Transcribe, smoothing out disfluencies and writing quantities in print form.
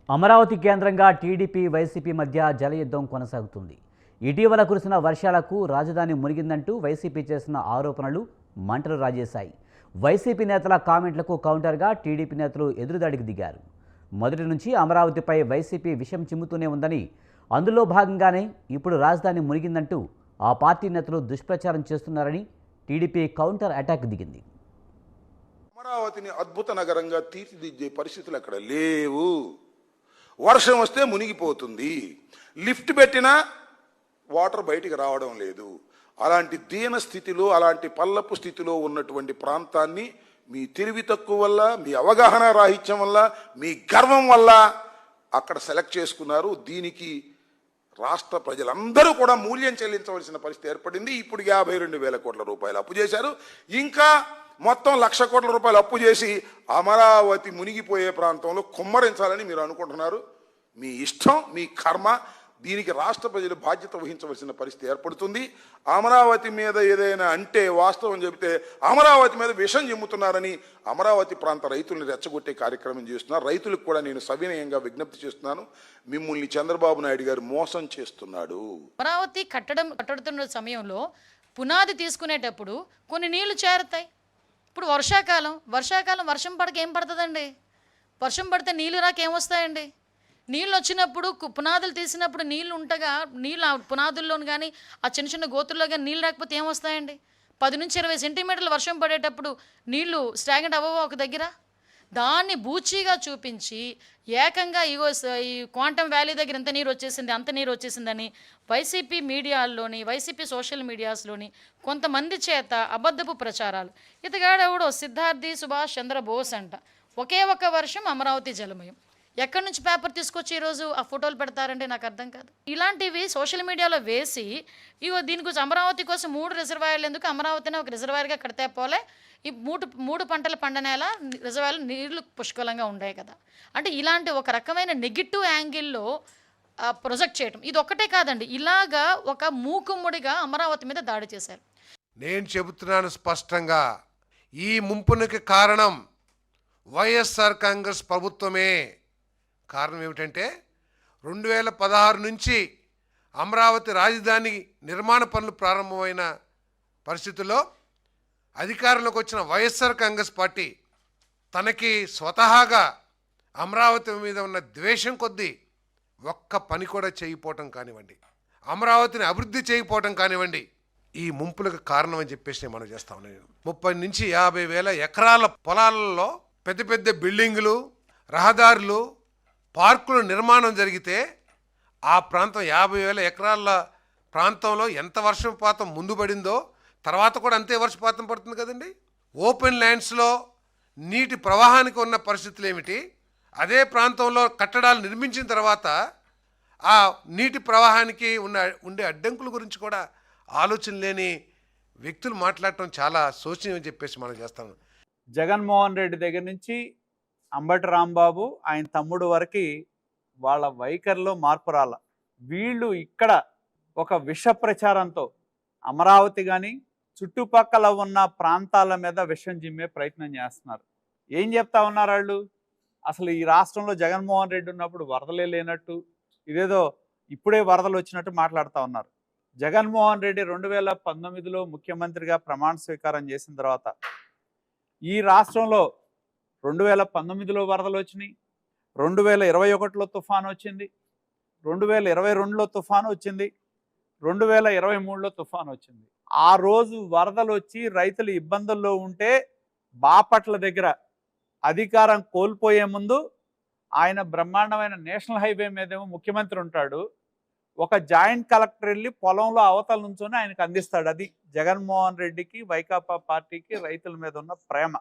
అమరావతి కేంద్రంగా TDP YCP మధ్య జలయుద్ధం కొనసాగుతుంది. ఇటీవల కురిసిన వర్షాలకు రాజధాని మునిగిందంటూ వైసీపీ చేసిన ఆరోపణలు మంటలు రాజేశాయి. వైసీపీ నేతల కామెంట్లకు కౌంటర్గా టీడీపీ నేతలు ఎదురుదాడికి దిగారు. మొదటి నుంచి అమరావతిపై వైసీపీ విషం చిమ్ముతూనే ఉందని, అందులో భాగంగానే ఇప్పుడు రాజధాని మునిగిందంటూ ఆ పార్టీ నేతలు దుష్ప్రచారం చేస్తున్నారని టీడీపీ కౌంటర్ అటాక్ దిగింది. అమరావతిని అద్భుత నగరంగా తీర్చిదిద్దే పరిస్థితులు అక్కడ లేవు. వర్షం వస్తే మునిగిపోతుంది, లిఫ్ట్ పెట్టినా వాటర్ బయటికి రావడం లేదు. అలాంటి దీన స్థితిలో, అలాంటి పల్లపు స్థితిలో ఉన్నటువంటి ప్రాంతాన్ని మీ తెలివి తక్కువ వల్ల, మీ అవగాహన రాహిత్యం వల్ల, మీ గర్వం వల్ల అక్కడ సెలెక్ట్ చేసుకున్నారు. దీనికి రాష్ట్ర ప్రజలందరూ కూడా మూల్యం చెల్లించవలసిన పరిస్థితి ఏర్పడింది. ఇప్పుడు 52,000 కోట్ల రూపాయలు అప్పు చేశారు. ఇంకా మొత్తం 1,00,000 కోట్ల రూపాయలు అప్పు చేసి అమరావతి మునిగిపోయే ప్రాంతంలో కుమ్మరించాలని మీరు అనుకుంటున్నారు. మీ ఇష్టం, మీ కర్మ. దీనికి రాష్ట్ర ప్రజలు బాధ్యత వహించవలసిన పరిస్థితి ఏర్పడుతుంది. అమరావతి మీద ఏదైనా అంటే వాస్తవం చెబితే అమరావతి మీద విషం చిమ్ముతున్నారని అమరావతి ప్రాంత రైతుల్ని రెచ్చగొట్టే కార్యక్రమం చేస్తున్నారు. రైతులకు కూడా నేను సవినయంగా విజ్ఞప్తి చేస్తున్నాను, మిమ్మల్ని చంద్రబాబు నాయుడు గారు మోసం చేస్తున్నాడు. అమరావతి కట్టడుతున్న సమయంలో పునాది తీసుకునేటప్పుడు కొన్ని నీళ్లు చేరుతాయి. ఇప్పుడు వర్షాకాలం వర్షం పడక ఏం పడుతుందండి? వర్షం పడితే నీళ్ళు రాక ఏమొస్తాయండి? నీళ్ళు వచ్చినప్పుడు పునాదులు తీసినప్పుడు నీళ్ళు ఉంటగా, నీళ్ళు ఆ పునాదుల్లోని కానీ ఆ చిన్న చిన్న గోతుల్లో కానీ నీళ్ళు రాకపోతే ఏమొస్తాయండి? 10 నుంచి 20 సెంటీమీటర్లు వర్షం పడేటప్పుడు నీళ్లు స్టాగ్నెంట్ అవ్వవా ఒక దగ్గర? దాన్ని బూచీగా చూపించి ఏకంగా ఈ క్వాంటమ్ వ్యాలీ దగ్గర ఇంత నీరు వచ్చేసింది, అంత నీరు వచ్చేసిందని వైసీపీ మీడియాల్లోని, వైసీపీ సోషల్ మీడియాస్లోని కొంతమంది చేత అబద్ధపు ప్రచారాలు. ఇతగాడెవడో సిద్ధార్థి సుభాష్ చంద్రబోస్ అంట, ఒకే ఒక్క వర్షం అమరావతి జలమయం. ఎక్కడి నుంచి పేపర్ తీసుకొచ్చి ఈరోజు ఆ ఫోటోలు పెడతారంటే నాకు అర్థం కాదు. ఇలాంటివి సోషల్ మీడియాలో వేసి దీని గురించి అమరావతి కోసం 3 రిజర్వాయర్లు ఎందుకు, అమరావతిని ఒక రిజర్వాయర్గా కడితే పోలే, ఈ మూడు పంటల పండనేల రిజర్వాయర్లు నీళ్లు పుష్కలంగా ఉండే కదా. అంటే ఇలాంటి ఒక రకమైన నెగిటివ్ యాంగిల్లో ప్రొజెక్ట్ చేయటం ఇది ఒక్కటే కాదండి. ఇలాగా ఒక మూకుమ్ముడిగా అమరావతి మీద దాడి చేశారు. నేను చెబుతున్నాను స్పష్టంగా, ఈ ముంపునకి కారణం వైఎస్ఆర్ కాంగ్రెస్ ప్రభుత్వమే. కారణం ఏమిటంటే 2016 నుంచి అమరావతి రాజధాని నిర్మాణ పనులు ప్రారంభమైన పరిస్థితుల్లో అధికారంలోకి వచ్చిన వైఎస్ఆర్ కాంగ్రెస్ పార్టీ తనకి స్వతహాగా అమరావతి మీద ఉన్న ద్వేషం కొద్దీ ఒక్క పని కూడా చేయకపోవటం కానివ్వండి, అమరావతిని అభివృద్ధి చేయకపోవటం కానివ్వండి, ఈ ముంపులకు కారణం అని చెప్పేసి మనం చేస్తా ఉన్నాను. 30 నుంచి 50,000 ఎకరాల పొలాలలో పెద్ద పెద్ద బిల్డింగులు, రహదారులు, పార్కుల నిర్మాణం జరిగితే ఆ ప్రాంతం 50,000 ఎకరాల ప్రాంతంలో ఎంత వర్షపాతం ముందు పడిందో తర్వాత కూడా అంతే వర్షపాతం పడుతుంది కదండి. ఓపెన్ ల్యాండ్స్లో నీటి ప్రవాహానికి ఉన్న పరిస్థితులు ఏమిటి, అదే ప్రాంతంలో కట్టడాలు నిర్మించిన తర్వాత ఆ నీటి ప్రవాహానికి ఉండే అడ్డంకుల గురించి కూడా ఆలోచన లేని వ్యక్తులు మాట్లాడటం చాలా శోచనీయం అని చెప్పేసి మనం చేస్తాం. జగన్మోహన్ రెడ్డి దగ్గర నుంచి అంబటి రాంబాబు ఆయన తమ్ముడు వరకు వాళ్ళ వైఖరిలో మార్పు రాల. వీళ్ళు ఇక్కడ ఒక విష ప్రచారంతో అమరావతి కానీ చుట్టుపక్కల ఉన్న ప్రాంతాల మీద విషం జిమ్మే ప్రయత్నం చేస్తున్నారు. ఏం చెప్తా ఉన్నారు వాళ్ళు? అసలు ఈ రాష్ట్రంలో జగన్మోహన్ రెడ్డి ఉన్నప్పుడు వరదలే లేనట్టు, ఇదేదో ఇప్పుడే వరదలు వచ్చినట్టు మాట్లాడుతూ ఉన్నారు. జగన్మోహన్ రెడ్డి 2019లో ముఖ్యమంత్రిగా ప్రమాణ స్వీకారం చేసిన తర్వాత ఈ రాష్ట్రంలో 2019లో వరదలు వచ్చినాయి, 2021లో తుఫాను వచ్చింది, 2022లో తుఫాను వచ్చింది, 2023లో తుఫాను వచ్చింది. ఆ రోజు వరదలు వచ్చి రైతులు ఇబ్బందుల్లో ఉంటే బాపట్ల దగ్గర అధికారం కోల్పోయే ముందు ఆయన బ్రహ్మాండమైన నేషనల్ హైవే మీదేమో ముఖ్యమంత్రి ఉంటాడు, ఒక జాయింట్ కలెక్టర్ వెళ్ళి పొలంలో అవతల నుంచొని ఆయనకు అందిస్తాడు. అది జగన్మోహన్ రెడ్డికి, వైకాపా పార్టీకి రైతుల మీద ఉన్న ప్రేమ.